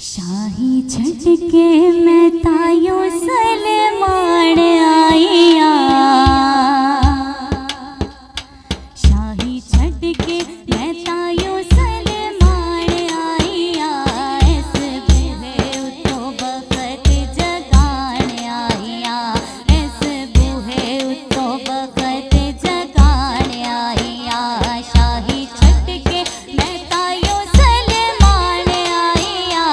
शाही झटके मैं तायो सलमान आईया, शाही झटके मैं तायो सलमान आईया, इस बूहे उतो बखत जगान आईया, इस बूहे उतो बखत जगान आईया। शाही झटके मैं तायो सलमान आईया,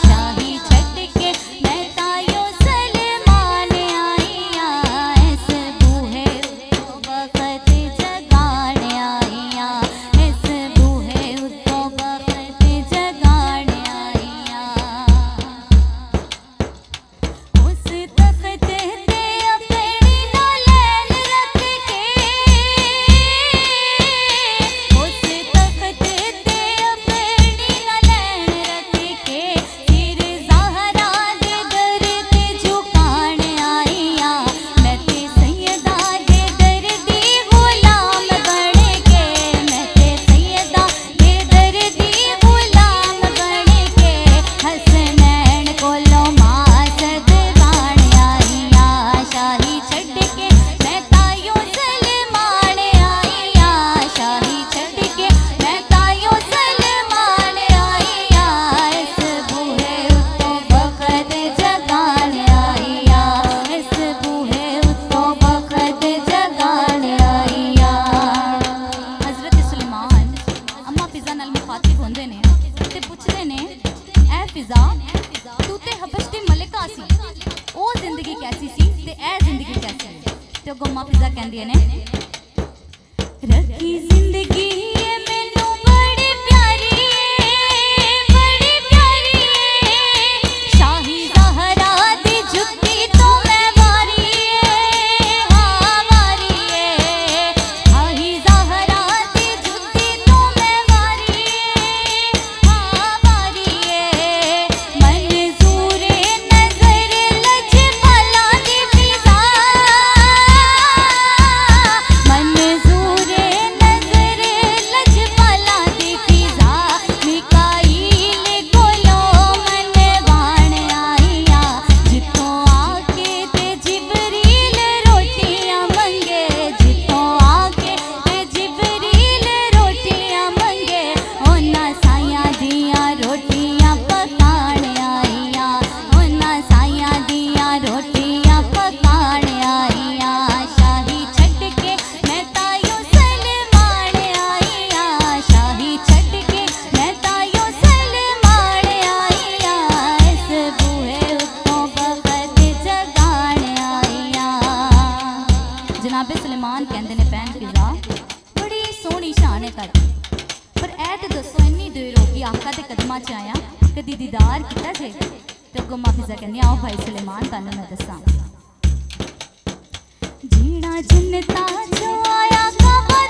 शाही झटके मैं तायो सलमान आईया, इस बूहे उतो बखत जगान आईया, इस बूहे उतो बखत जगान आईया। उस तख्त ते अपनी नौलैन रख के, उस तख्त ते अपनी नौलैन रख के, फिर ज़हरा दे दर ते झुकान आईया, मैं ते सैयदा दे दर दी गुलाम बन के, मैं ते सैयदा दे दर दी गुलाम बन के, हसनैन कोलों मासद बाण आईया। शाही झटके मैं तायो सलमान आईया, शाही झटके मैं तायो सलमान आईया, इस बूहे उतो बखत जगान आईया, इस बूहे उतो बखत जगान आईया। हज़रत सुलेमान अम्मा फिज़ा नाल मुखातिब होंदे ने ते पुछदे ने, ऐ फिज़ा तू ते हबश दी मलिका सी, ओ जिंदगी कैसी सी ते ऐ जिंदगी कैसी है? ते अगों अम्मा फिज़ा कहंदियां ने, रखी जिंदगी ये मैनू बड़ी प्यारी है, बड़ी प्यारी है, शाही ज़हरा दी जुत्ती तो मैं वारी है, हाँ वारी है, शाही ज़हरा दी जुत्ती तो मैं वारी है, हाँ वारी है। मंजूरे नजर लजपाला दी फिज़ा, मंजूरे नजर लजपाला दी फिज़ा, मिकाईल कोलों मनवान आईया, जितों आके ते जिबरील रोटियां मंगे, जितों आके ते जिबरील रोटियां मंगे, उन्हां साइयां दियां रोटियां पकाण आईया, उन्हां साइयां दियां रोटियां पकाण आईया। शाही झटके मैं तायो सलमान आईया, शाही झटके मैं तायो सलमान आईया, इस बूहे उतो बखत जगान आईया। जनाबे सुलेमान कहंदे ने, भैन फिज़ा बड़ी सोहनी शान है ताडी, पर ऐ ते दसो इन्नी देर हो गई आका दे कदमां च आया, कदी दीदार कीता जे? ते अगों अम्मा फिज़ा कहंदी, आओ भाई सुलेमान तानू मैं दसां, जीना जन्नतां चों आया कबा